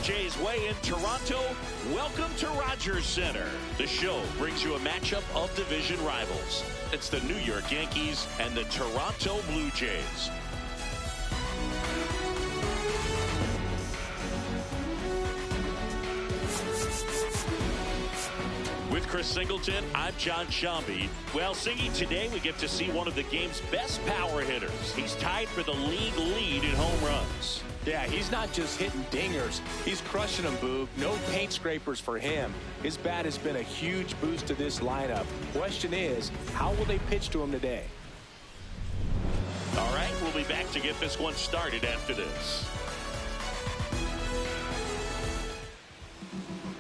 Jays way in Toronto. Welcome to Rogers Center. The show brings you a matchup of division rivals. It's the New York Yankees and the Toronto Blue Jays. With Chris Singleton, I'm John Shambi. Well, Singy, today we get to see one of the game's best power hitters. He's tied for the league lead in home runs. Yeah, he's not just hitting dingers. He's crushing them, Boog. No paint scrapers for him. His bat has been a huge boost to this lineup. Question is, how will they pitch to him today? All right, we'll be back to get this one started after this.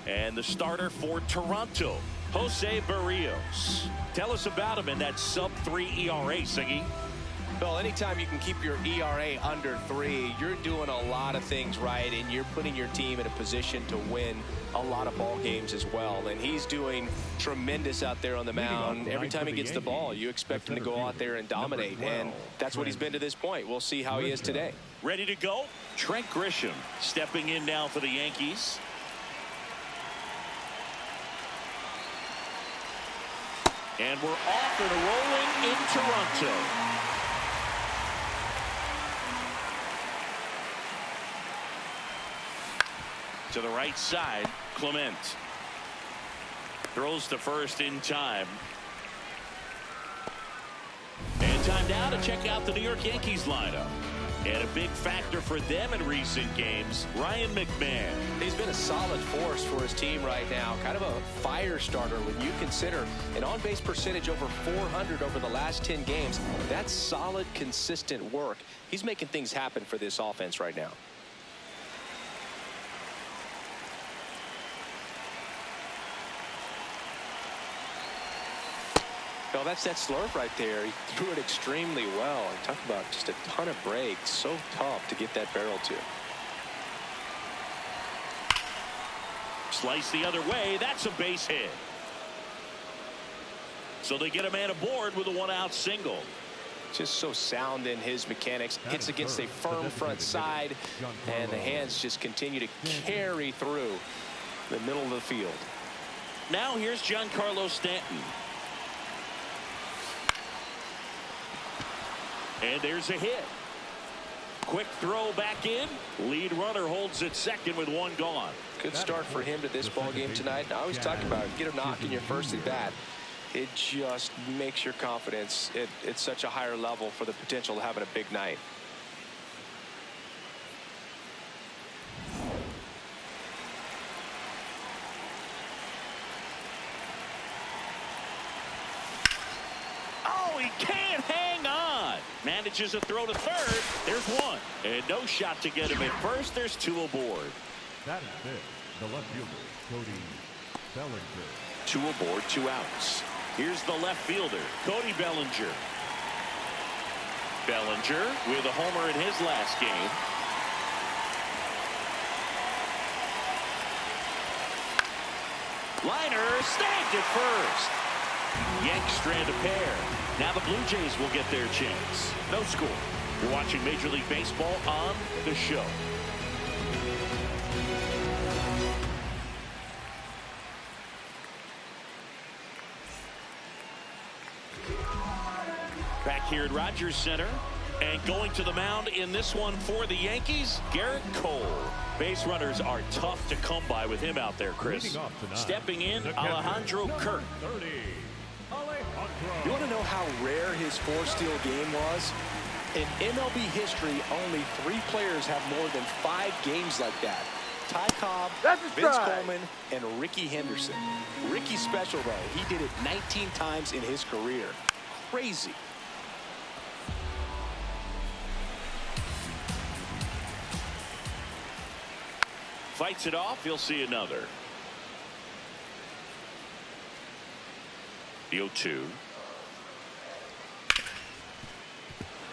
And the starter for Toronto, Jose Berrios. Tell us about him in that sub-3 ERA, Singy. Well, anytime you can keep your ERA under 3, you're doing a lot of things right, and you're putting your team in a position to win a lot of ball games as well. And he's doing tremendous out there on the mound. Every time he gets the ball, you expect him to go out there and dominate, and that's what he's been to this point. We'll see how he is today. Ready to go? Trent Grisham stepping in now for the Yankees. And we're off and rolling in Toronto. To the right side, Clement throws to first in time. And time now to check out the New York Yankees lineup. And a big factor for them in recent games, Ryan McMahon. He's been a solid force for his team right now. Kind of a fire starter when you consider an on-base percentage over 400 over the last 10 games. That's solid, consistent work. He's making things happen for this offense right now. Well, that's that slurp right there. He threw it extremely well. Talk about just a ton of breaks. So tough to get that barrel to. Slice the other way. That's a base hit. So they get a man aboard with a one-out single. Just so sound in his mechanics. Hits against a firm front side, and the hands just continue to carry through the middle of the field. Now here's Giancarlo Stanton. And there's a hit. Quick throw back in. Lead runner holds at second with one gone. Good start for him to this ball game tonight. I always talk about it. Get a knock in your first at bat. It just makes your confidence at such a higher level for the potential of having a big night. Oh, he can't hang on. Manages a throw to third. There's one. And no shot to get him at first. There's two aboard. That is it. The left fielder, Cody Bellinger. Two aboard, 2 outs. Here's the left fielder, Cody Bellinger. Bellinger with a homer in his last game. Liner snagged at first. Yanks strand a pair. Now the Blue Jays will get their chance. No score. You're watching Major League Baseball on The Show. Back here at Rogers Center. And going to the mound in this one for the Yankees, Gerrit Cole. Base runners are tough to come by with him out there, Chris. Stepping in, Alejandro Kirk. 30. You want to know how rare his 4-steal game was? In MLB history, only 3 players have more than 5 games like that. Ty Cobb, Vince Coleman, and Ricky Henderson. Ricky's special, though. He did it 19 times in his career. Crazy. Fights it off. You'll see another. The 0-2.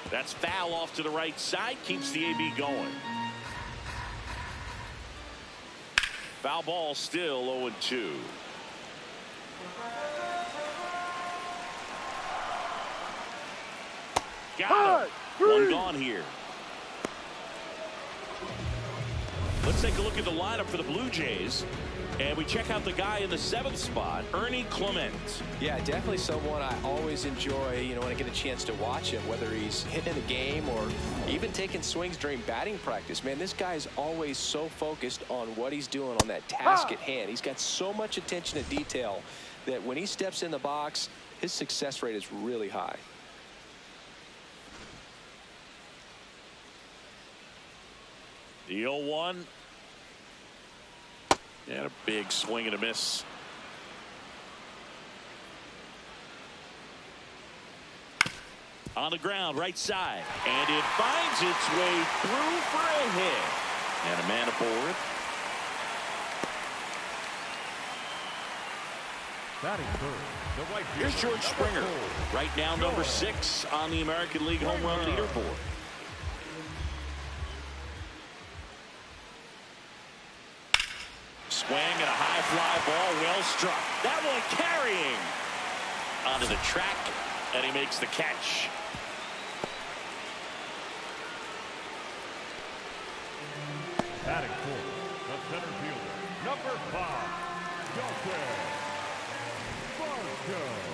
That's foul off to the right side. Keeps the AB going. Foul ball still 0-2. Got him. One gone here. Let's take a look at the lineup for the Blue Jays. And we check out the guy in the 7th spot, Ernie Clement. Yeah, definitely someone I always enjoy, when I get a chance to watch him, whether he's hitting in the game or even taking swings during batting practice. Man, this guy is always so focused on what he's doing on that task at hand. He's got so much attention to detail that when he steps in the box, his success rate is really high. The 0-1. And a big swing and a miss. On the ground, right side. And it finds its way through for a hit. And a man aboard. Batting third, the right fielder, Here's George Springer. Right now, number 6 on the American League home run leaderboard. Swing and a high fly ball, well struck. That one carrying onto the track, and he makes the catch. Batting fourth, the center fielder, number 5, Jose Berrios.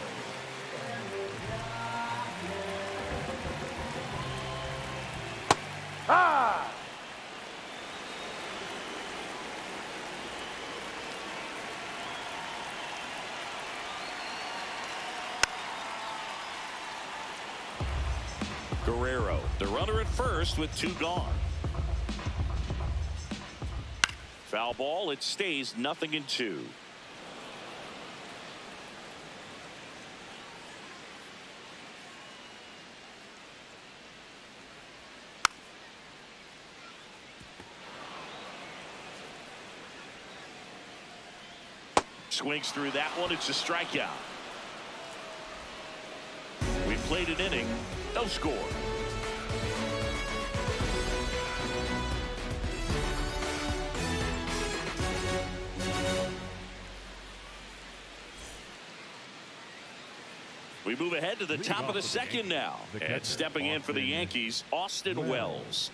Guerrero, the runner at first with 2 gone. Foul ball, it stays 0-2. Swings through that one, it's a strikeout. We played an inning, no score. We move ahead to the top of the second now. And stepping in for the Yankees, Austin Wells.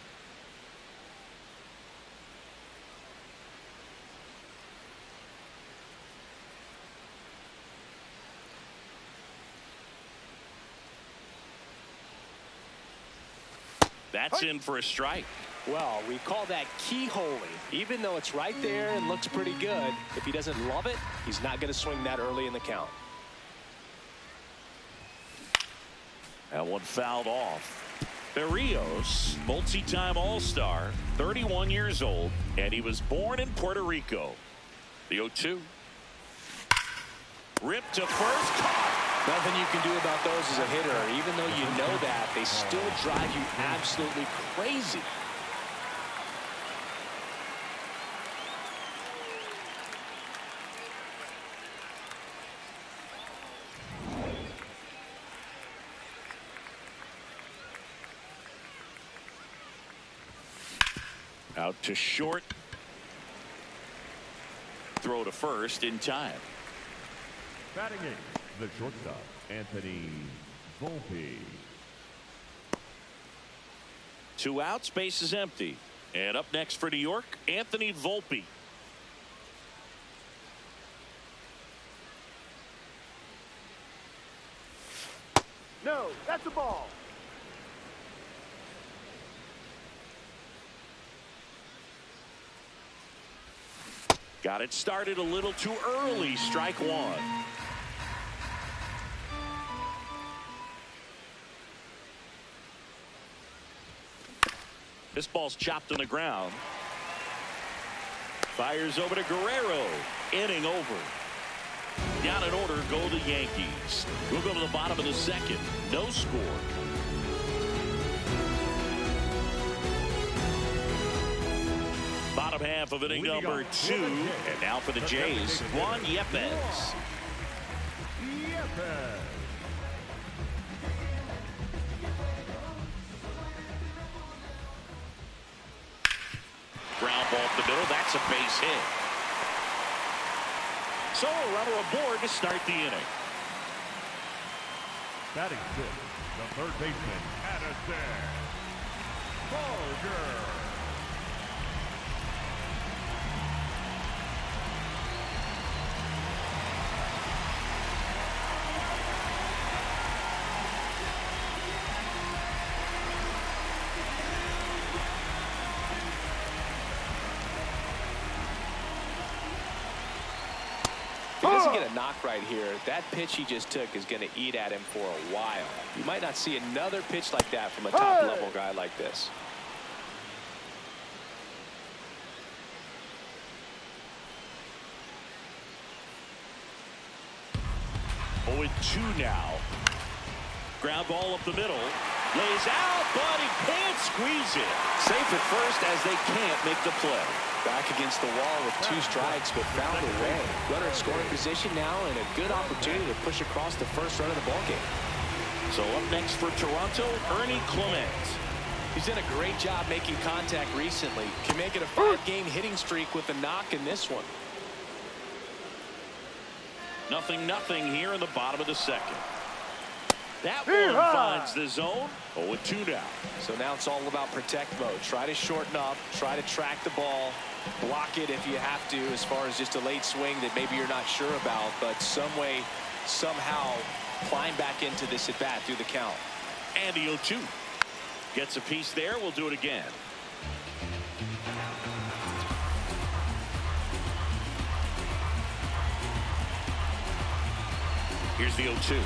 That's in for a strike. Well, we call that keyholing. Even though it's right there and looks pretty good, if he doesn't love it, he's not going to swing that early in the count. That one fouled off. Berrios, multi-time All-Star, 31 years old, and he was born in Puerto Rico. The 0-2. Ripped to first, caught. Nothing you can do about those as a hitter. Even though you know that, they still drive you absolutely crazy. Out to short. Throw to first in time. Batting eighth, the shortstop, Anthony Volpe. 2 outs, base is empty. And up next for New York, Anthony Volpe. No, that's a ball. Got it started a little too early. Strike 1. This ball's chopped on the ground. Fires over to Guerrero. Inning over. Down in order go the Yankees. We'll go to the bottom of the second. No score. Bottom half of inning number 2. And now for the Jays, Juan Yepez. Ground ball up the middle. That's a base hit. So a runner aboard to start the inning. Batting fifth, the third baseman, Addison Barger. he doesn't get a knock right here, that pitch he just took is going to eat at him for a while. You might not see another pitch like that from a top-level guy like this. Oh, 2 now. Ground ball up the middle. Lays out, but he can't squeeze it. Safe at first as they can't make the play. Back against the wall with 2 strikes, but found a way. Runner in scoring position now, and a good opportunity to push across the first run of the ballgame. So up next for Toronto, Ernie Clement. He's done a great job making contact recently. Can make it a 5-game hitting streak with a knock in this one. 0-0 here in the bottom of the second. That one finds the zone. 0-2 now. So now it's all about protect mode. Try to shorten up, try to track the ball, block it if you have to, as far as just a late swing that maybe you're not sure about, but some way, somehow climb back into this at bat through the count. And the 0-2 gets a piece there. We'll do it again. Here's the 0-2.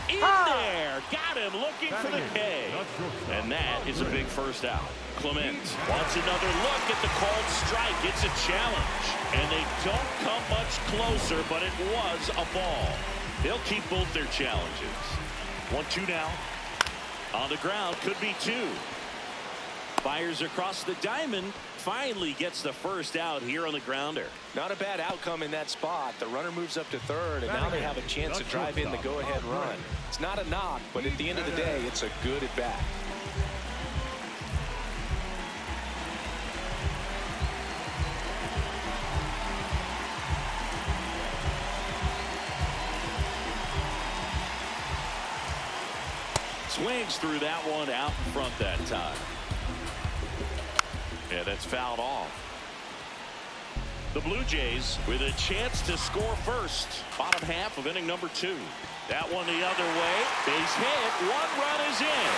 In there, got him looking for the K, and that is a big first out. Clement wants another look at the called strike. It's a challenge, and they don't come much closer, but it was a ball. They'll keep both their challenges. 1-2 now. On the ground, could be 2. Fires across the diamond, finally gets the first out here on the grounder. Not a bad outcome in that spot. The runner moves up to third, and now they have a chance to drive in the go-ahead run. It's not a knock, but at the end of the day, it's a good at bat. Swings through that one out in front that time. Yeah, that's fouled off. The Blue Jays with a chance to score first. Bottom half of inning number 2. That one the other way. Base hit. 1 run is in.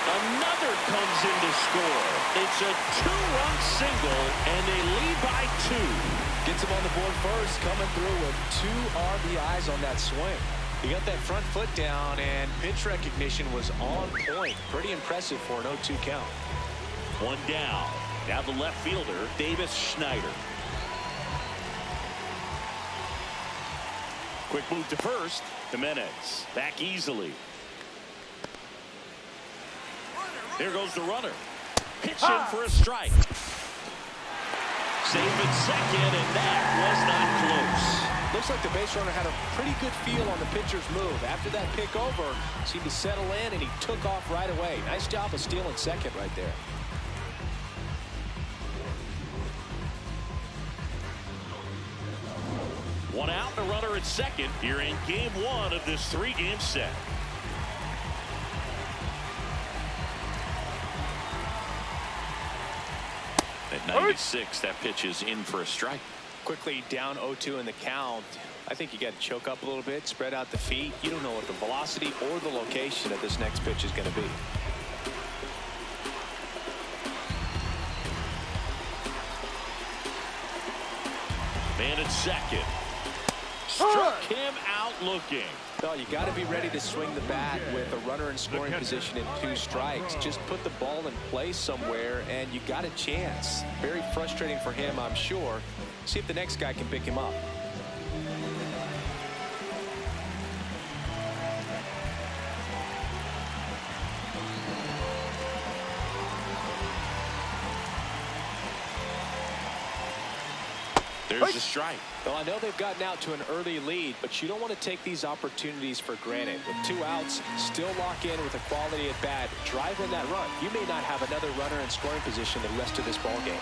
Another comes in to score. It's a 2-run single, and they lead by 2. Gets him on the board first, coming through with 2 RBIs on that swing. He got that front foot down, and pitch recognition was on point. Pretty impressive for an 0-2 count. 1 down. Now the left fielder, Davis Schneider. Quick move to first. Jimenez back easily. There goes the runner. Pitch in for a strike. Safe at second, and that was not close. Looks like the base runner had a pretty good feel on the pitcher's move. After that pick over, seemed to settle in, and he took off right away. Nice job of stealing second right there. One out, and a runner at second here in game 1 of this 3-game set. At 96, that pitch is in for a strike. Quickly down 0-2 in the count. I think you got to choke up a little bit, spread out the feet. You don't know what the velocity or the location of this next pitch is going to be. Man at second. Struck him out looking. Well, you got to be ready to swing the bat with a runner in scoring position and 2 strikes. Just put the ball in place somewhere, and you got a chance. Very frustrating for him, I'm sure. See if the next guy can pick him up. There's a strike. Well, I know they've gotten out to an early lead, but you don't want to take these opportunities for granted. With 2 outs, still lock in with a quality at bat. Drive in that run. You may not have another runner in scoring position the rest of this ball game.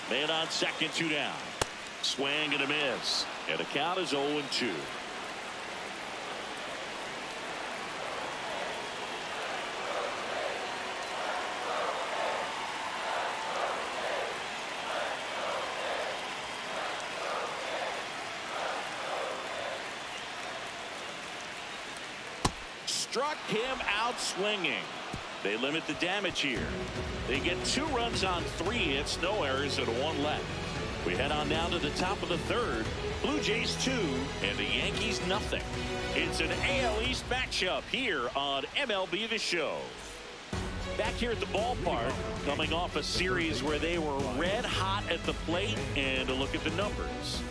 Man on second, 2 down. Swing and a miss. And the count is 0-2. struck him out swinging. They limit the damage here. They get 2 runs on 3 hits, no errors, and 1 left. We head on down to the top of the 3rd. Blue Jays 2 and the Yankees nothing. It's an AL East matchup here on MLB The Show. Back here at the ballpark, coming off a series where they were red hot at the plate, and a look at the numbers.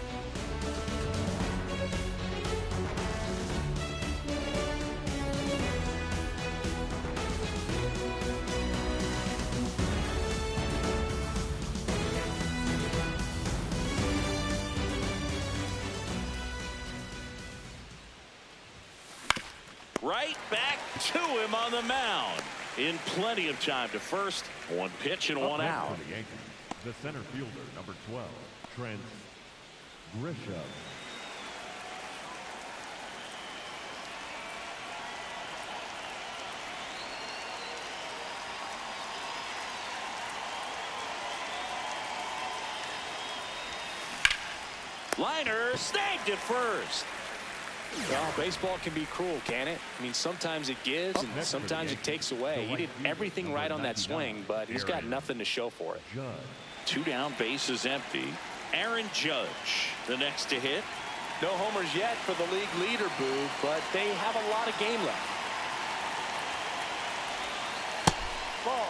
Right back to him on the mound. In plenty of time to first. 1 pitch and 1 out. For the Yankees, the center fielder, number 12, Trent Grisham. Liner snagged at first. Well, baseball can be cruel, can it? I mean, sometimes it gives and sometimes it takes away. He did everything right on that swing, but he's got nothing to show for it. 2 down, bases empty. Aaron Judge, the next to hit. No homers yet for the league leader, Boo, but they have a lot of game left. Ball.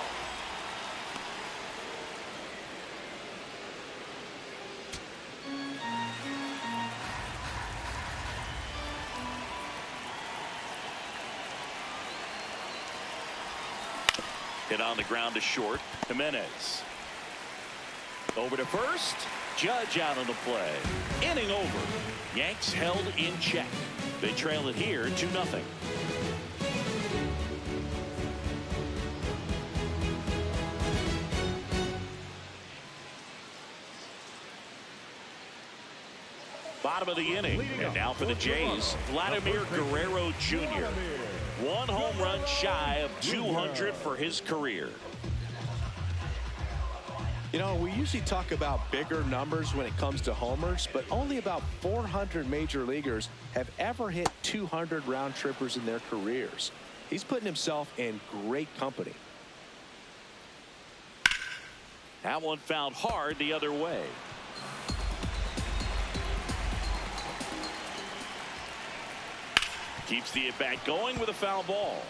Hit on the ground to short. Jimenez. Over to first. Judge out on the play. Inning over. Yanks held in check. They trail it here 2-0. Bottom of the inning. And now for the Jays, Vladimir Guerrero Jr. 1 home run shy of 200 for his career. You know, we usually talk about bigger numbers when it comes to homers, but only about 400 major leaguers have ever hit 200 round trippers in their careers. He's putting himself in great company. That one fouled hard the other way. Keeps the at-bat going with a foul ball.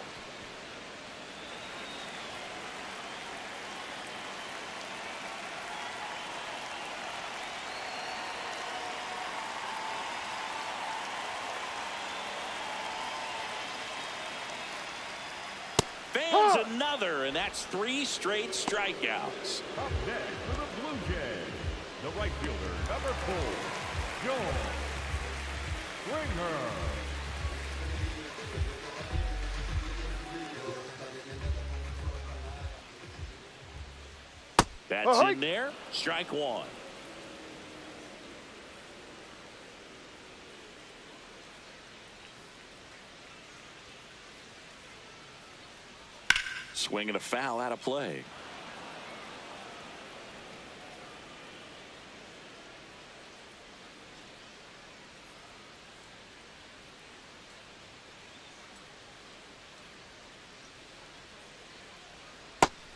Fans another, and that's 3 straight strikeouts. Up next for the Blue Jays, the right fielder, number 4, Joe Springer. That's in there. Strike 1. Swing and a foul out of play.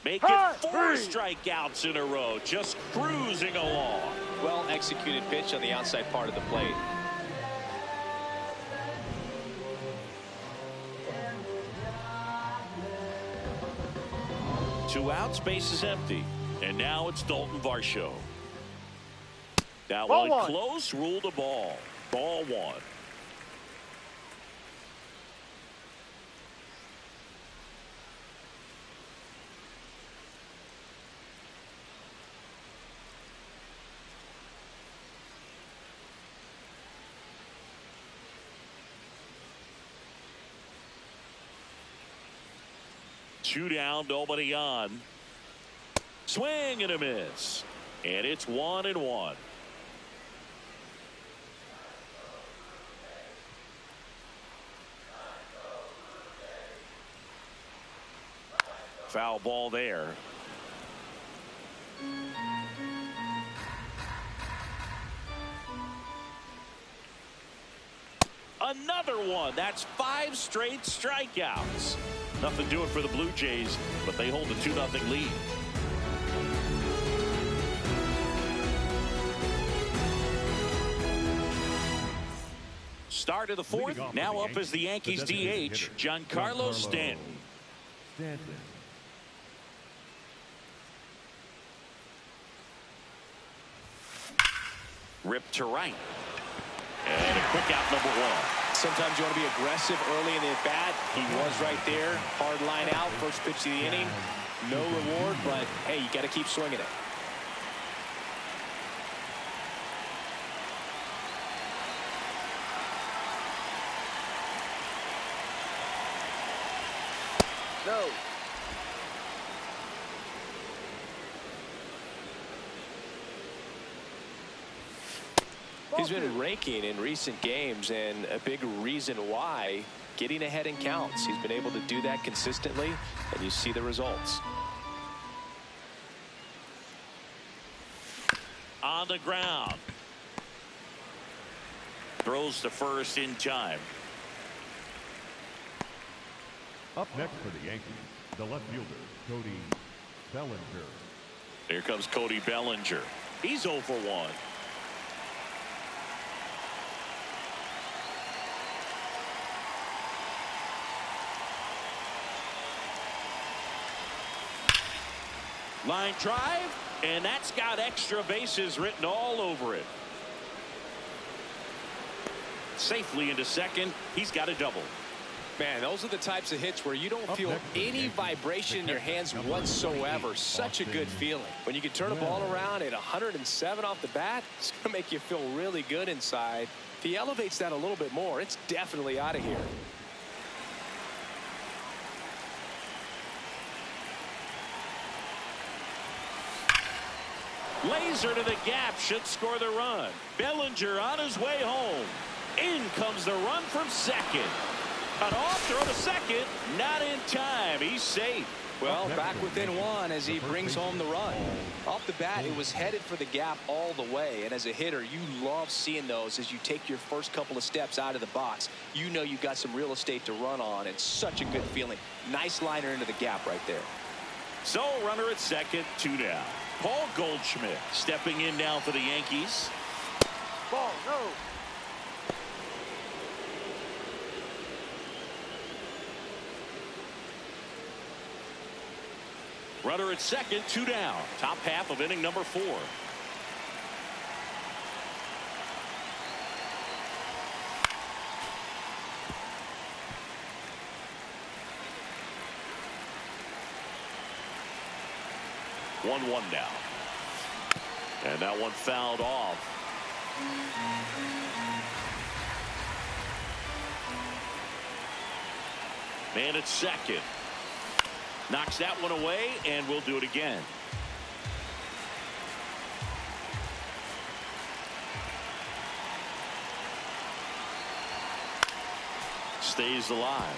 Make it 4 strikeouts in a row, just cruising along. Well executed pitch on the outside part of the plate. Two outs, base is empty. And now it's Dalton Varsho. That Ball one one. close, ruled a ball. Ball 1. Two down, nobody on. Swing and a miss. And it's 1-1. Foul ball there. Another one. That's 5 straight strikeouts. Nothing doing for the Blue Jays, but they hold a 2-0 lead. Start of the 4th. Now up as the Yankees DH, Giancarlo Stanton. Ripped to right. And a quick out, number 1. Sometimes you want to be aggressive early in the at-bat. He was right there. Hard line out. First pitch of the inning. No reward, but, hey, you got to keep swinging it. No. He's been raking in recent games, and a big reason why, getting ahead in counts. He's been able to do that consistently, and you see the results. On the ground. Throws to first in time. Up next for the Yankees, the left fielder, Cody Bellinger. Here comes Cody Bellinger. He's 0 for 1. Line drive, and that's got extra bases written all over it. Safely into second. He's got a double. Man, those are the types of hits where you don't feel any vibration in your hands whatsoever. Such a good feeling. When you can turn a ball around at 107 off the bat, it's going to make you feel really good inside. If he elevates that a little bit more, it's definitely out of here. Laser to the gap, should score the run. Bellinger on his way home. In comes the run from second. An off throw to second, not in time. He's safe. Well, back within 1 as he brings home the run. Off the bat, it was headed for the gap all the way. And as a hitter, you love seeing those as you take your first couple of steps out of the box. You know you've got some real estate to run on. It's such a good feeling. Nice liner into the gap right there. So runner at second, 2 down. Paul Goldschmidt stepping in now for the Yankees. Ball, no. Runner at second, 2 down. Top half of inning number 4. One now. And that one fouled off. Man at second. Knocks that one away, and we'll do it again. Stays alive.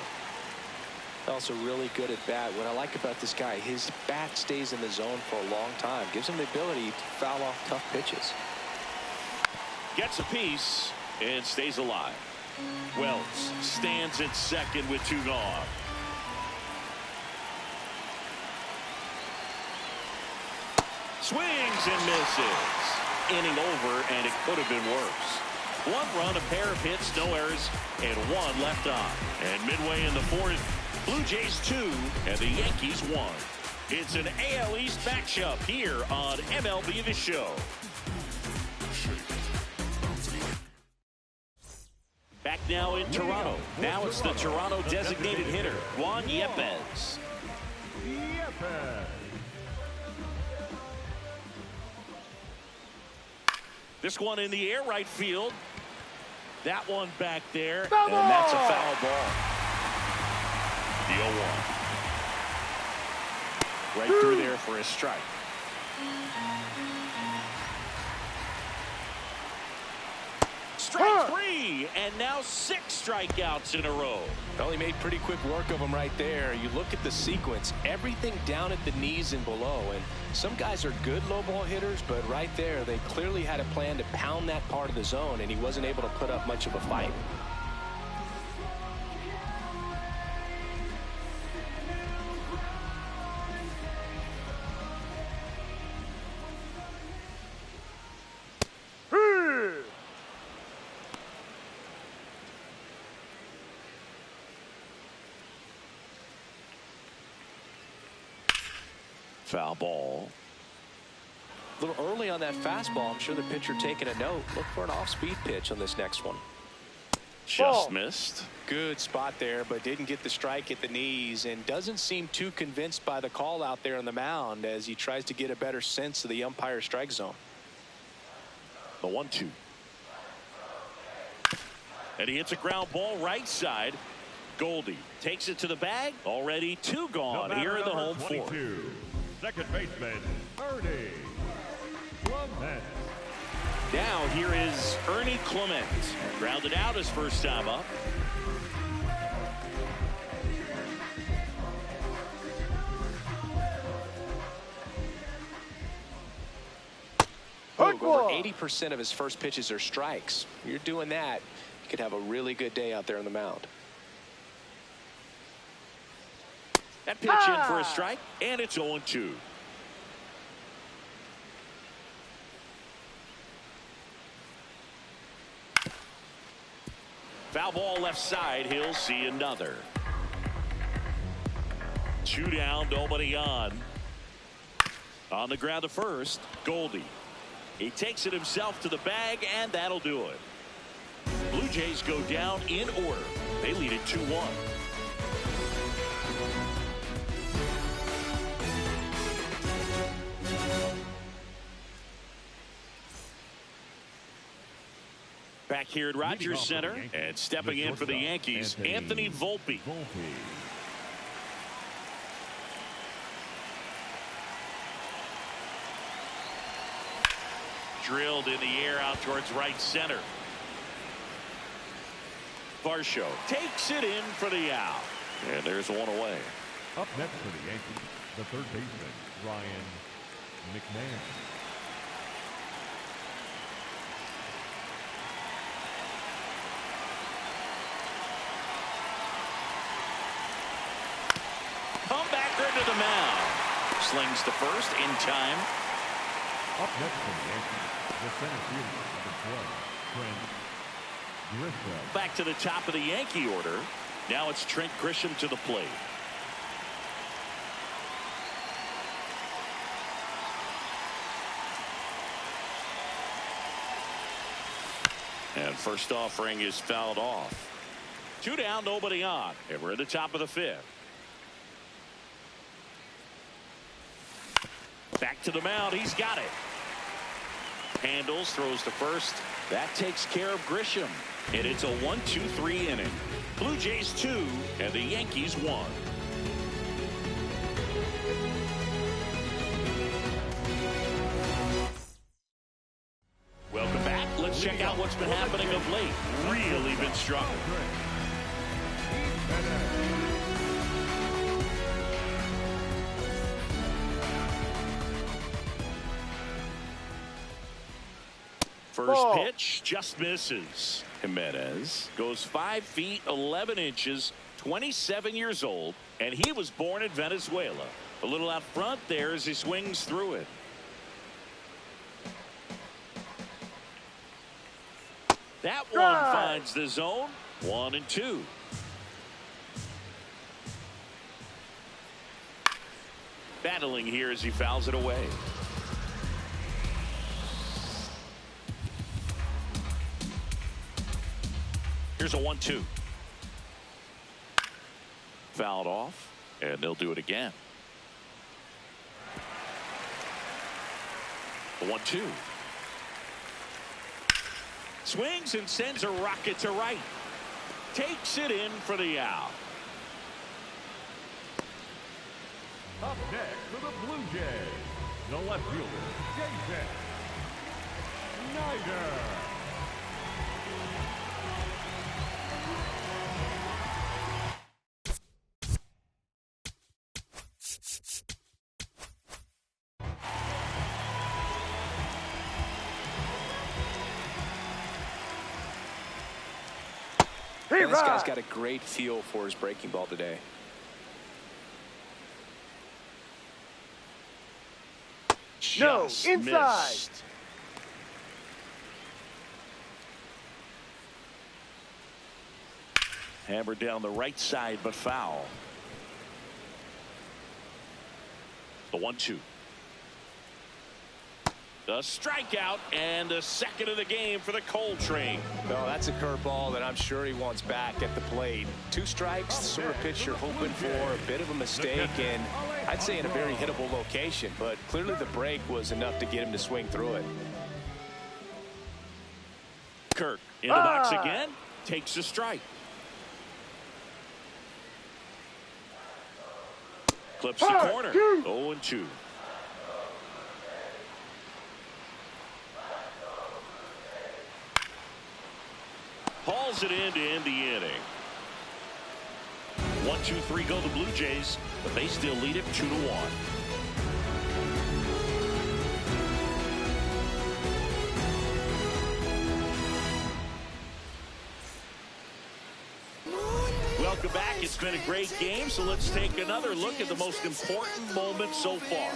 Also really good at bat. What I like about this guy, his bat stays in the zone for a long time. Gives him the ability to foul off tough pitches. Gets a piece and stays alive. Wells stands at second with 2 gone. Swings and misses. Inning over, and it could have been worse. 1 run, a pair of hits, no errors, and 1 left on. And midway in the 4th, Blue Jays 2 and the Yankees 1. It's an AL East matchup here on MLB The Show. Back now in Toronto. Now it's the Toronto designated hitter, Juan Yepez. This one in the air, right field. That one back there, and that's a foul ball. The 0-1. Right through there for a strike. Strike 3, and now 6 strikeouts in a row. Well, he made pretty quick work of him right there. You look at the sequence, everything down at the knees and below. And some guys are good low ball hitters, but right there, they clearly had a plan to pound that part of the zone, and he wasn't able to put up much of a fight. Foul ball. A little early on that fastball. I'm sure the pitcher taking a note. Look for an off-speed pitch on this next one. Just missed. Good spot there, but didn't get the strike at the knees, and doesn't seem too convinced by the call out there on the mound as he tries to get a better sense of the umpire's strike zone. The 1-2. And he hits a ground ball right side. Goldie takes it to the bag. Already 2 gone here in the home 4. Second baseman, Ernie Clement. Now here is Ernie Clement. Grounded out his first time up. Over 80% of his first pitches are strikes. You're doing that, you could have a really good day out there on the mound. That pitch in for a strike, and it's 0-2. Foul ball left side. He'll see another. 2 down, nobody on. On the ground to first, Goldie. He takes it himself to the bag, and that'll do it. Blue Jays go down in order. They lead it 2-1. Back here at Rogers Center, and stepping in for the Yankees, Anthony Volpe. Drilled in the air out towards right center. Varsho takes it in for the out. And there's one away. Up next for the Yankees, the third baseman, Ryan McMahon. Comebacker to the mound. Slings to first in time. Up next for the Yankees, the center fielder, number 12, Trent Grisham. Back to the top of the Yankee order. Now it's Trent Grisham to the plate. And first offering is fouled off. 2 down, nobody on. And we're at the top of the 5th. Back to the mound. He's got it. Handles, throws to first. That takes care of Grisham. And it's a 1-2-3 inning. Blue Jays 2 and the Yankees 1. Welcome back. Let's check out what's been happening of late. Really been strong. First pitch just misses. Jimenez goes 5 feet 11 inches, 27 years old, and he was born in Venezuela. A little out front there as he swings through it. That one finds the zone. 1-2. Battling here as he fouls it away. Here's a 1-2. Fouled off, and they'll do it again. The 1-2. Swings and sends a rocket to right. Takes it in for the out. Up next for the Blue Jays, the left fielder, Jason Snyder. This guy's got a great feel for his breaking ball today. Just inside. Missed. Hammered down the right side, but foul. The 1-2. The strikeout and the second of the game for the Cole train. Well, that's a curveball that I'm sure he wants back at the plate. 2 strikes, the sort of pitch you're hoping for, a bit of a mistake, and I'd say in a very hittable location, but clearly the break was enough to get him to swing through it. Kirk in the box again, takes a strike. Clips the corner. 0-2. Hauls it in to end the inning. 1-2-3 go the Blue Jays, but they still lead it 2-1. Welcome back. It's been a great game, so let's take another look at the most important moment so far.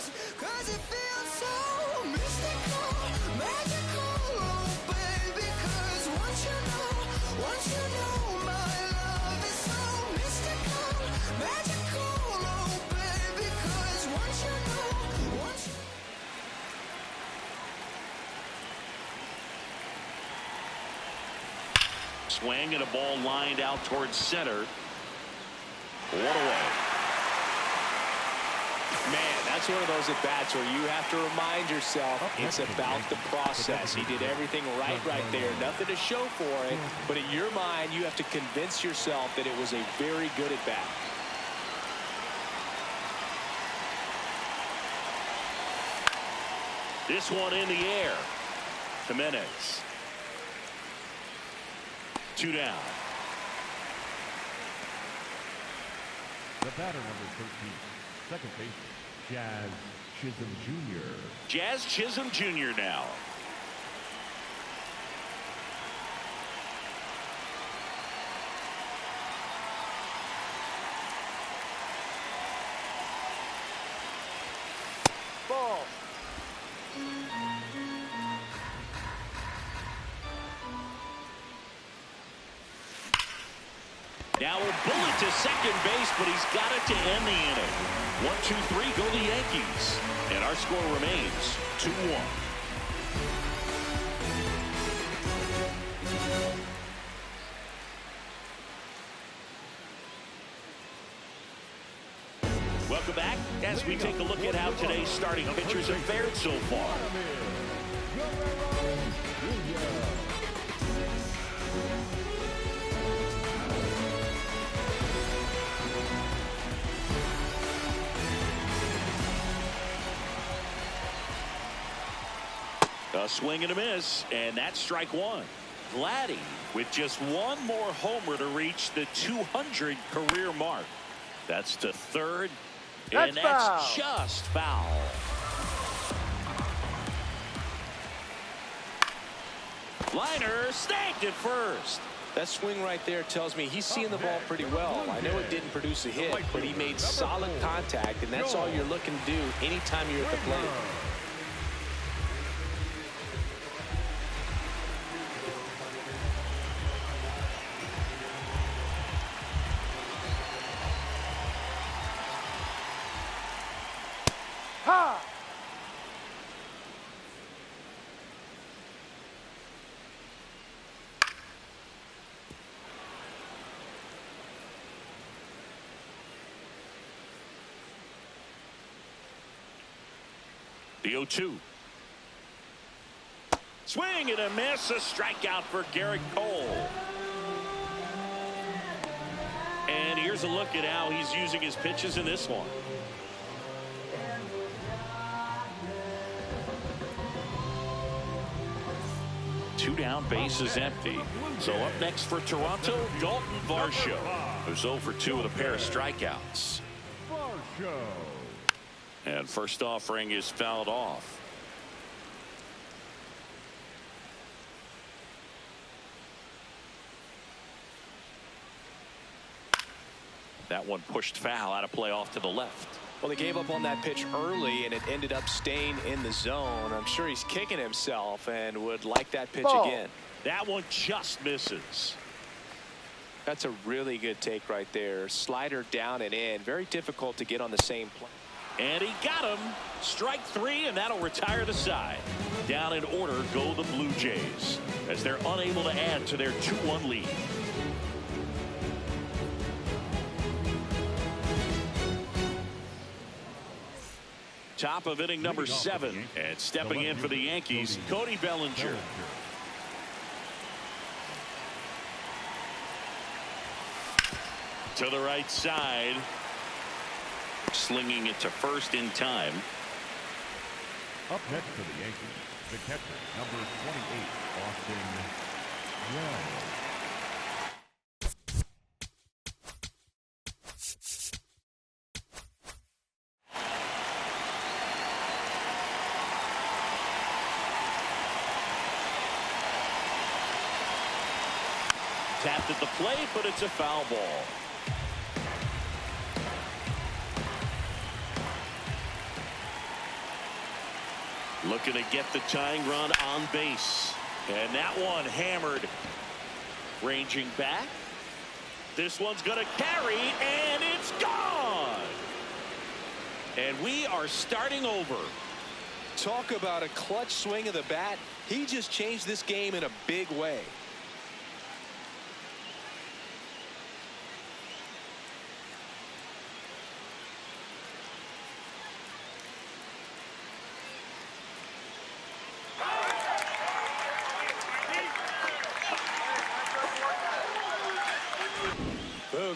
Swing and a ball lined out towards center. One away. Man, that's one of those at-bats where you have to remind yourself it's about the process. He did everything right there. Nothing to show for it. But in your mind, you have to convince yourself that it was a very good at-bat. This one in the air. Jimenez. 2 down. The batter, number 13, second baseman, Jazz Chisholm Jr. Jazz Chisholm Jr. now. Ball. Now a bullet to second base, but he's got it to end the inning. 1-2-3 go the Yankees. And our score remains 2-1. Welcome back as we take a look at how today's starting pitchers have fared so far. A swing and a miss, and that's strike one. Vladdy with just one more homer to reach the 200 career mark. That's to third, and that's just foul. Liner snagged at first. That swing right there tells me he's seeing the ball pretty well. I know it didn't produce a hit, but he made solid contact, and that's all you're looking to do anytime you're at the plate. Ha! The 0-2. Swing and a miss. A strikeout for Gerrit Cole. And here's a look at how he's using his pitches in this one. Two down, base is empty. So up next for Toronto, Dalton Varsho, who's 0 for 2 with a pair of strikeouts. And first offering is fouled off. That one pushed foul, out of play off to the left. Well, they gave up on that pitch early, and it ended up staying in the zone. I'm sure he's kicking himself and would like that pitch again. That one just misses. That's a really good take right there. Slider down and in. Very difficult to get on the same play. And he got him. Strike 3, and that'll retire the side. Down in order go the Blue Jays as they're unable to add to their 2-1 lead. Top of inning number 7, and stepping in for the Yankees, Cody Bellinger. To the right side, slinging it to first in time. Up next for the Yankees, the catcher, number 28, Austin Wells. Tapped at the plate, but it's a foul ball. Looking to get the tying run on base. And that one hammered. Ranging back. This one's going to carry, and it's gone. And we are starting over. Talk about a clutch swing of the bat. He just changed this game in a big way.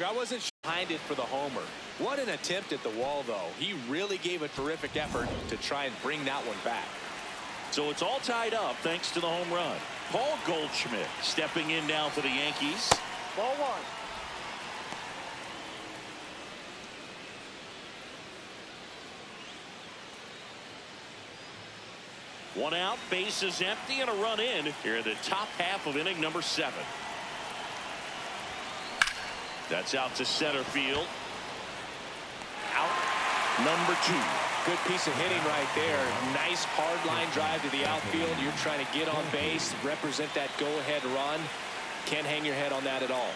I wasn't behind it for the homer. What an attempt at the wall, though. He really gave a terrific effort to try and bring that one back. So it's all tied up thanks to the home run. Paul Goldschmidt stepping in now for the Yankees. Ball 1. One out, base is empty, and a run in here in the top half of inning number 7. That's out to center field. Out number 2. Good piece of hitting right there. Nice hard line drive to the outfield. You're trying to get on base, represent that go-ahead run. Can't hang your head on that at all.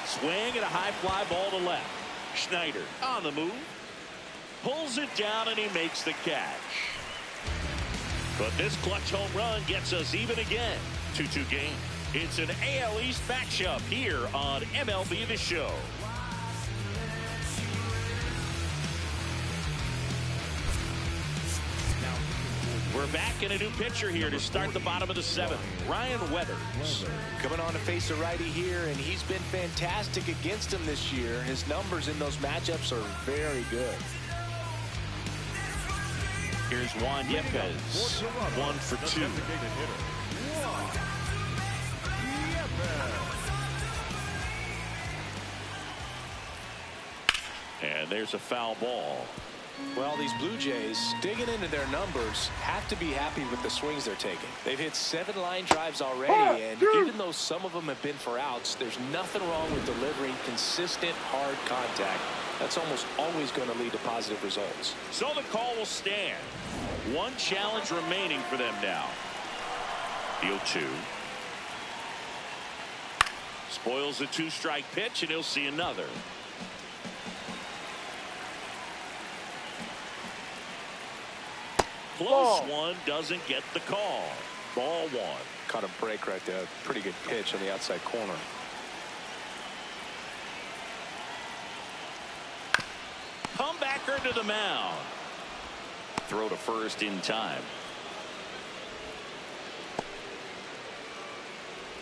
Swing and a high fly ball to left. Schneider on the move. Pulls it down, and he makes the catch. But this clutch home run gets us even again. 2-2 game. It's an AL East matchup here on MLB The Show. We're back in a new pitcher here to start the bottom of the 7th. Ryan Weathers. Coming on to face a righty here, and he's been fantastic against him this year. His numbers in those matchups are very good. Here's Juan Yepez, 1 for 2. And there's a foul ball. Well, these Blue Jays, digging into their numbers, have to be happy with the swings they're taking. They've hit 7 line drives already, and even though some of them have been for outs, there's nothing wrong with delivering consistent, hard contact. That's almost always going to lead to positive results. So the call will stand. One challenge remaining for them now. The 0-2. Spoils the 2-strike pitch, and he'll see another. Close one, doesn't get the call. Ball 1. Caught a break right there. Pretty good pitch on the outside corner. Comebacker to the mound. Throw to first in time.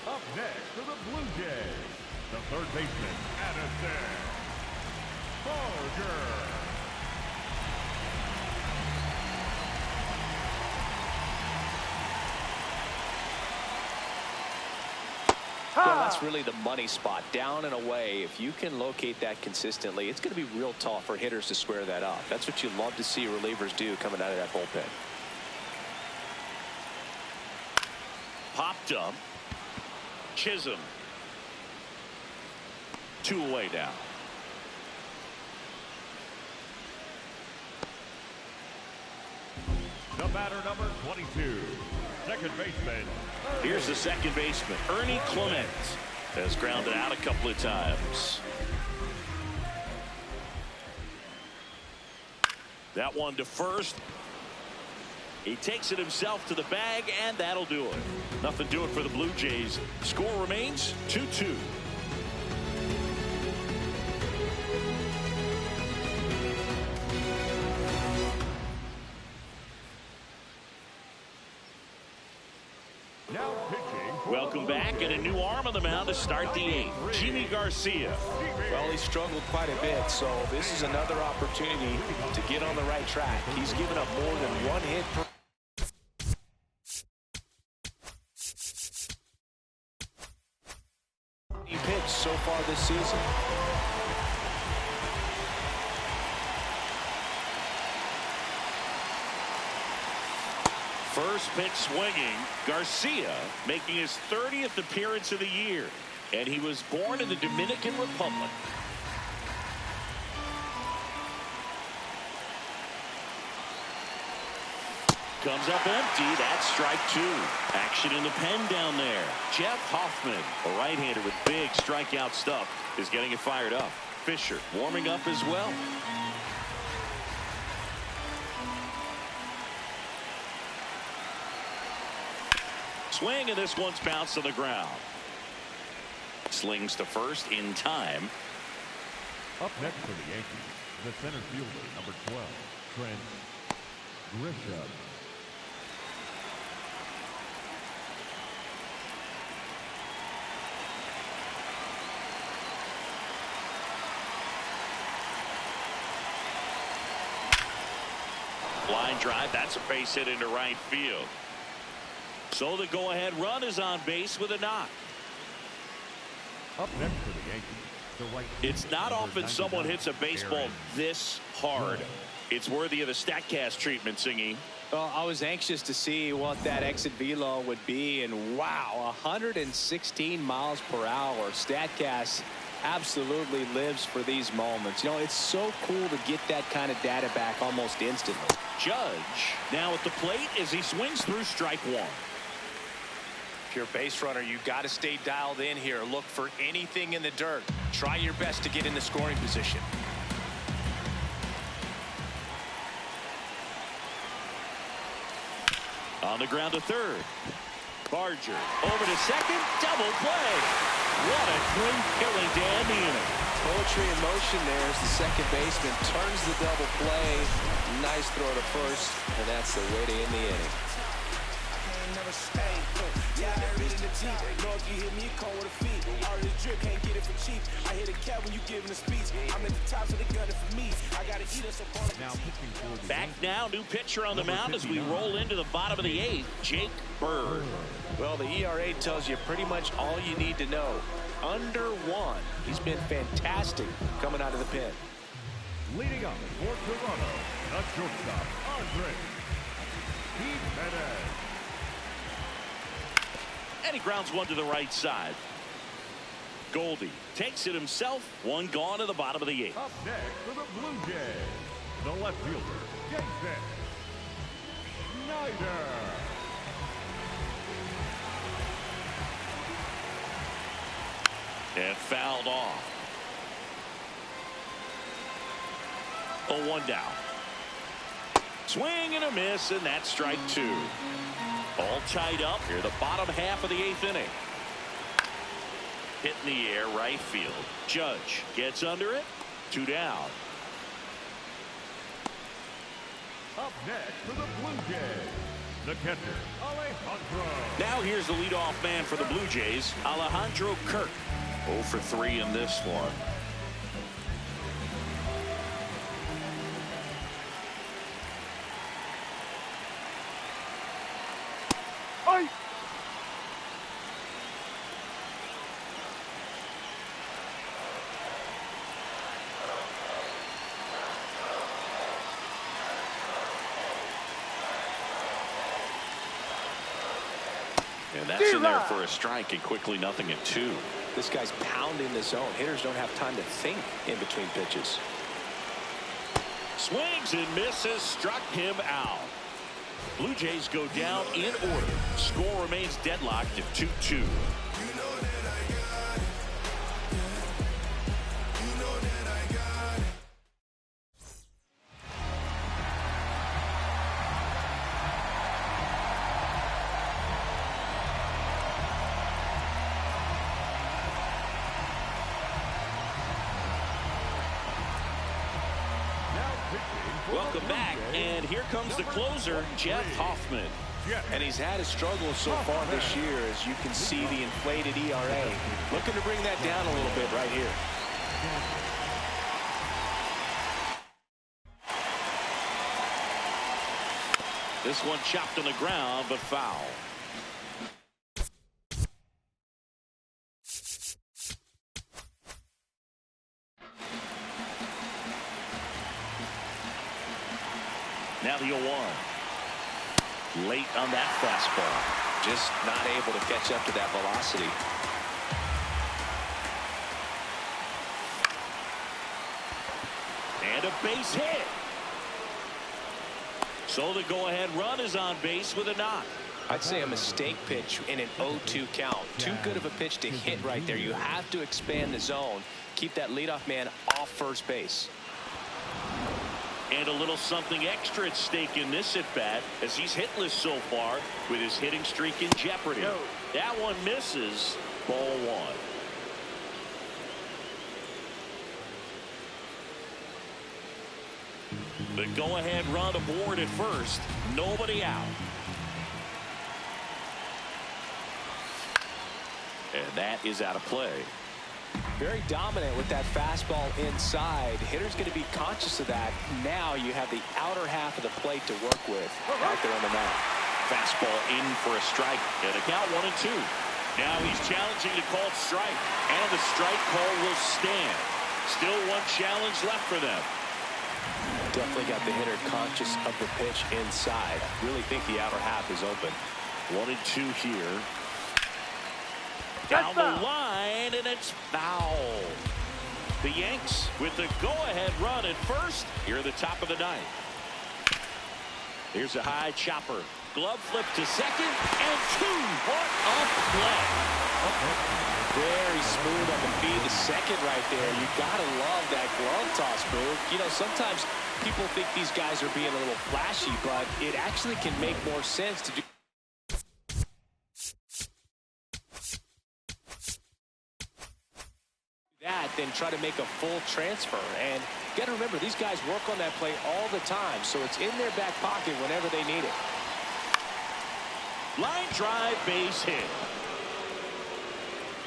Up next for the Blue Jays, the third baseman, Addison Barger. Well, that's really the money spot, down and away. If you can locate that consistently, it's going to be real tough for hitters to square that up. That's what you love to see relievers do coming out of that bullpen. Popped up. Chisholm. 2 away now. The batter, number 22, second baseman. Here's the second baseman, Ernie Clement, has grounded out a couple of times. That one to first. He takes it himself to the bag, and that'll do it. Nothing doing for the Blue Jays. Score remains 2-2. Now pitching. Welcome back, and a new arm on the mound to start the eighth. Jimmy Garcia. Well, he struggled quite a bit, so this is another opportunity to get on the right track. He's given up more than one hit per. He pitched so far this season. First pitch swinging. Garcia making his 30th appearance of the year. And he was born in the Dominican Republic. Comes up empty. That's strike two. Action in the pen down there. Jeff Hoffman, a right-hander with big strikeout stuff, is getting it fired up. Fisher warming up as well. Swing, and this one's bounced to the ground. Slings to first in time. Up next for the Yankees, the center fielder, number 12, Trent Grisham. Line drive, that's a base hit into right field. So the go-ahead run is on base with a knock. Up next for the Yankees, the right. It's not often someone hits a baseball this hard. It's worthy of the StatCast treatment, Singy. Well, I was anxious to see what that exit velo would be, and wow, 116 miles per hour. StatCast absolutely lives for these moments. You know, it's so cool to get that kind of data back almost instantly. Judge now at the plate as he swings through strike one. If you're a base runner, you've got to stay dialed in here. Look for anything in the dirt. Try your best to get in the scoring position. On the ground to third. Barger over to second. Double play. What a great killing to end the inning. Poetry in motion there as the second baseman turns the double play. Nice throw to first, and that's the way to end the inning. Back now, new pitcher on the mound as we roll into the bottom of the eighth, Jake Bird. Well, the ERA tells you pretty much all you need to know. Under one. He's been fantastic coming out of the pen. Leading up for Toronto, the shortstop, Andre Jimenez. And he grounds one to the right side. Goldie takes it himself. One gone to the bottom of the eighth. Up next for the Blue Jays, the left fielder, Jason Schneider. And fouled off. 0-1 down. Swing and a miss, and that's strike two. All tied up here, the bottom half of the eighth inning. Hit in the air, right field. Judge gets under it. 2 down. Up next for the Blue Jays, the catcher, Alejandro. Now here's the leadoff man for the Blue Jays, Alejandro Kirk. 0 for 3 in this one. Oi! And that's in there for a strike, and quickly 0-2. This guy's pounding the zone. Hitters don't have time to think in between pitches. Swings and misses, struck him out. Blue Jays go down in order. Score remains deadlocked at 2-2. Welcome back, and here comes the closer, Jeff Hoffman. And he's had his struggles so far this year, as you can see the inflated ERA. Looking to bring that down a little bit right here. This one chopped on the ground, but foul. Now the 0-1. Late on that fastball. Just not able to catch up to that velocity. And a base hit. So the go-ahead run is on base with a knock. I'd say a mistake pitch in an 0-2 count. Too good of a pitch to hit right there. You have to expand the zone. Keep that leadoff man off first base. And a little something extra at stake in this at-bat, as he's hitless so far with his hitting streak in jeopardy. That one misses. Ball 1. The go-ahead run aboard at first. Nobody out. And that is out of play. Very dominant with that fastball inside. Hitter's going to be conscious of that. Now you have the outer half of the plate to work with right there on the mound. Fastball in for a strike. And a count 1-2. Now he's challenging the called strike. And the strike call will stand. Still one challenge left for them. Definitely got the hitter conscious of the pitch inside. Really think the outer half is open. 1-2 here. Down the line, and it's foul. The Yanks with the go-ahead run at first here at the top of the ninth. Here's a high chopper. Glove flip to second, and 2. What a play. Very smooth on the feed to second right there. You gotta love that glove toss move. You know, sometimes people think these guys are being a little flashy, but it actually can make more sense to do that than try to make a full transfer. And you got to remember, these guys work on that play all the time, so it's in their back pocket whenever they need it. Line drive, base hit.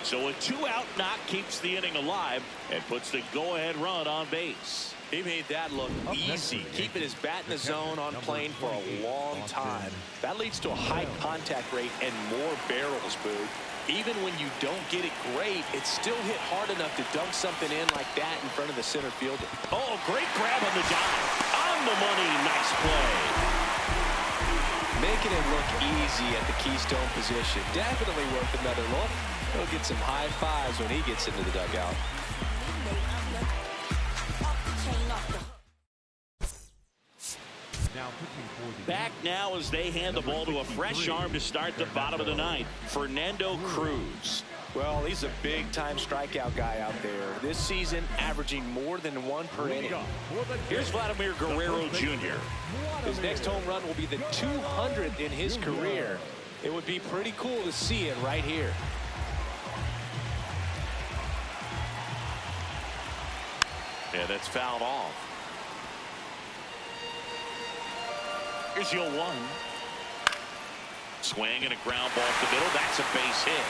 So a 2-out knock keeps the inning alive and puts the go-ahead run on base. He made that look easy, keeping his bat in the zone on plane for a long time. That leads to a high contact rate and more barrels, Boog. Even when you don't get it great, it's still hit hard enough to dunk something in like that in front of the center fielder. Oh, great grab on the dive. On the money, nice play. Making it look easy at the Keystone position. Definitely worth another look. He'll get some high fives when he gets into the dugout. Back now as they hand the ball to a fresh arm to start the bottom of the ninth, Fernando Cruz. Well, he's a big-time strikeout guy out there. This season, averaging more than 1 per inning. Here's Vladimir Guerrero Jr. His next home run will be the 200th in his career. It would be pretty cool to see it right here. Yeah, that's fouled off. Here's your 1. Swing and a ground ball to the middle. That's a base hit.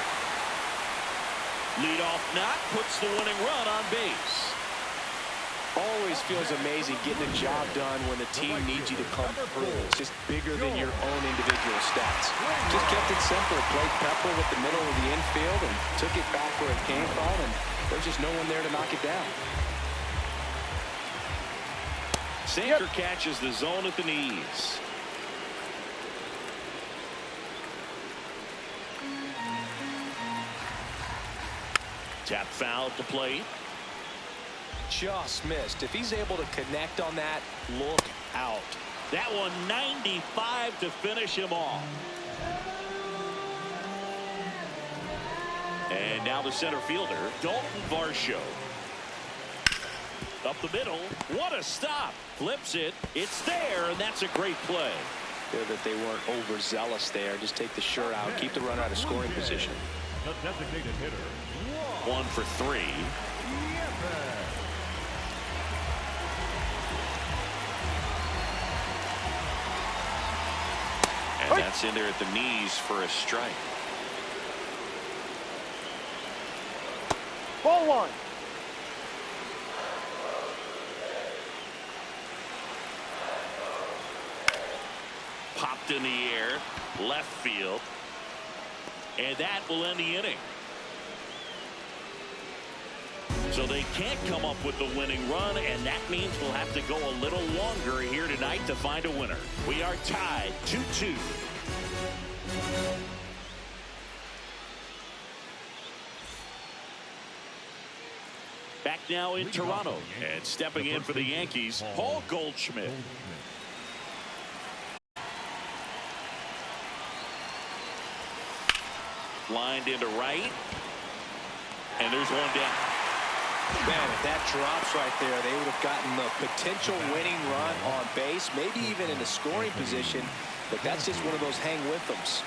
Leadoff knock puts the winning run on base. Always feels amazing getting a job done when the team needs you to come through. It's just bigger than your own individual stats. Just kept it simple. Played Pepper with the middle of the infield and took it back where it came from, and there's just no one there to knock it down. Sanker catches the zone at the knees. Tap foul to plate. Just missed. If he's able to connect on that, look out. That one 95 to finish him off. And now the center fielder, Dalton Varsho. Up the middle. What a stop. Flips it. It's there, and that's a great play. Good that they weren't overzealous there. Just take the shirt out. Keep the runner out of scoring position. The designated hitter. 1 for 3. And that's in there at the knees for a strike. Ball 1. Popped in the air, left field, and that will end the inning. So they can't come up with the winning run, and that means we'll have to go a little longer here tonight to find a winner. We are tied 2-2. Back now in Toronto, and stepping in for the Yankees, Paul Goldschmidt. Lined into right, and there's one down. Man, if that drops right there, they would have gotten the potential winning run on base, maybe even in a scoring position, but that's just one of those hang with thems.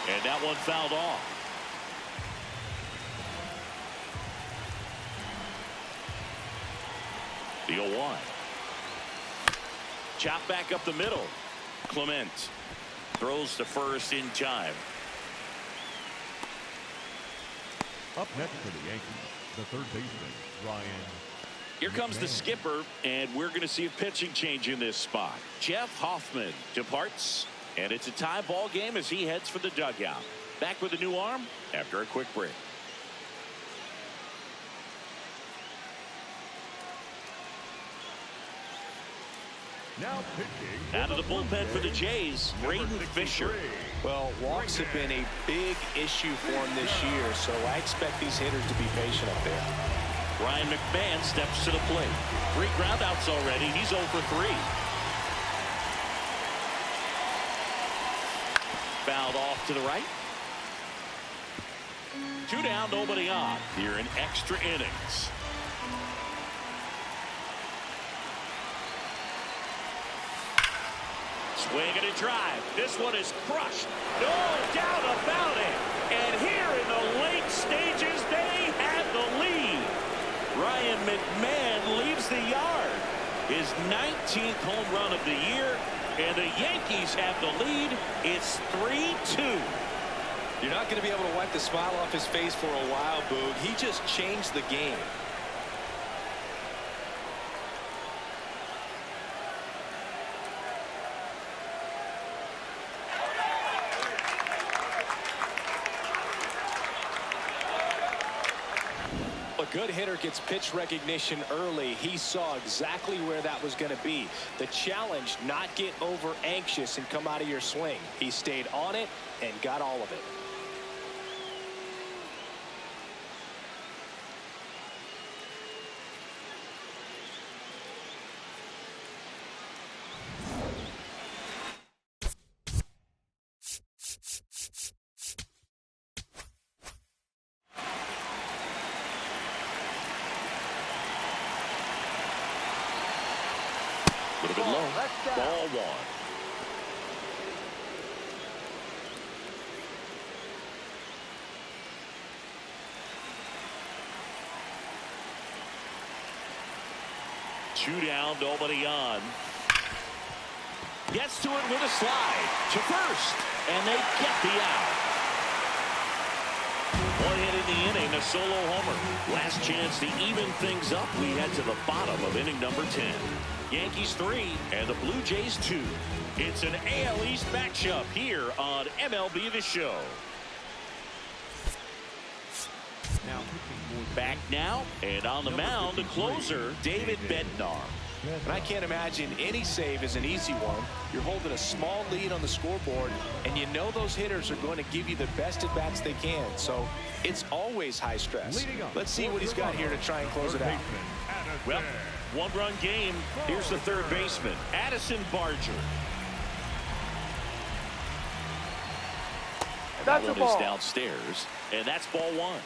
And that one fouled off. The 0-1. Chop back up the middle. Clement throws to first in time. Up next for the Yankees, the third baseman, Ryan. Here comes the skipper, and we're going to see a pitching change in this spot. Jeff Hoffman departs, and it's a tie ball game as he heads for the dugout. Back with a new arm after a quick break. Now pitching. Out of the bullpen for the Jays, Braden Fisher. Well, walks have been a big issue for him this year, so I expect these hitters to be patient up there. Ryan McMahon steps to the plate. 3 groundouts already. He's 0 for 3. Fouled off to the right. 2 down, nobody on here in extra innings. Swing and a drive. This one is crushed. No doubt about it. And here in the late stages, they have the lead. Ryan McMahon leaves the yard. His 19th home run of the year. And the Yankees have the lead. It's 3-2. You're not going to be able to wipe the smile off his face for a while, Boog. He just changed the game. A good hitter gets pitch recognition early. He saw exactly where that was going to be. The challenge, not get over anxious and come out of your swing. He stayed on it and got all of it. A little bit low. Ball 1. Two down, nobody on. Gets to it with a slide to first, and they get the out. One hit in the inning, a solo homer. Last chance to even things up. We head to the bottom of inning number 10. Yankees 3 and the Blue Jays 2. It's an AL East matchup here on MLB The Show. Back now, and on the mound, the closer, David Bednar. And I can't imagine any save is an easy one. You're holding a small lead on the scoreboard, and you know those hitters are going to give you the best at bats they can. So it's always high stress. Let's see what he's got here to try and close it out. Well, one-run game. Here's the third baseman, Addison Barger. That's That a one is ball. downstairs, and that's ball one.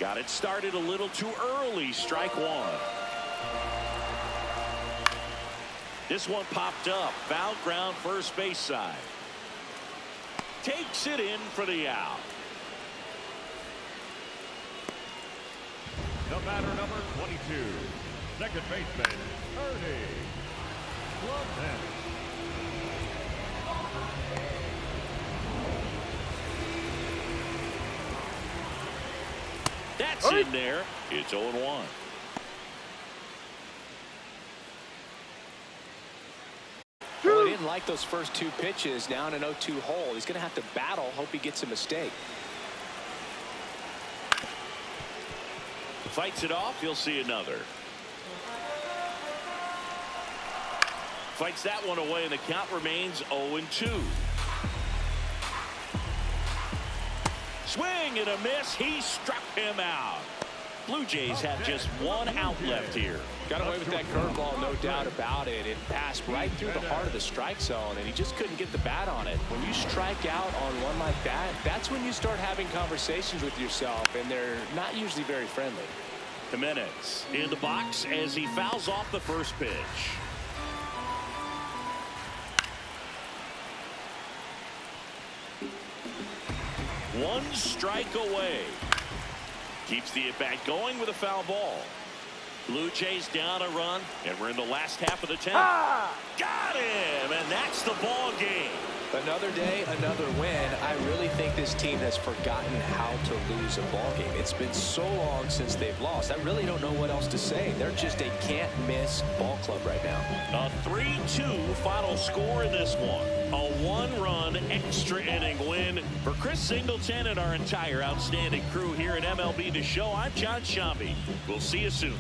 Got it started a little too early. Strike one. This one popped up. Foul ground, first base side. Takes it in for the out. The batter, number 22, second baseman, Ernie Clement. That's in there. It's 0-1. Well, he didn't like those first two pitches. Now in an 0-2 hole. He's going to have to battle. Hope he gets a mistake. Fights it off. You'll see another. Fights that one away, and the count remains 0-2. Swing and a miss. He struck him out. Blue Jays have just one out left here. Got away with that curveball, no doubt about it. It passed right through the heart of the strike zone, and he just couldn't get the bat on it. When you strike out on one like that, that's when you start having conversations with yourself, and they're not usually very friendly. Jimenez in the box as he fouls off the first pitch. One strike away. Keeps the at-bat going with a foul ball. Blue Jays down a run, and we're in the last half of the 10th. Got him, and that's the ball game. Another day, another win. I really think this team has forgotten how to lose a ball game. It's been so long since they've lost. I really don't know what else to say. They're just a can't-miss ball club right now. A 3-2 final score in this one. A one-run extra inning win for Chris Singleton and our entire outstanding crew here at MLB The Show. I'm John Shambi. We'll see you soon.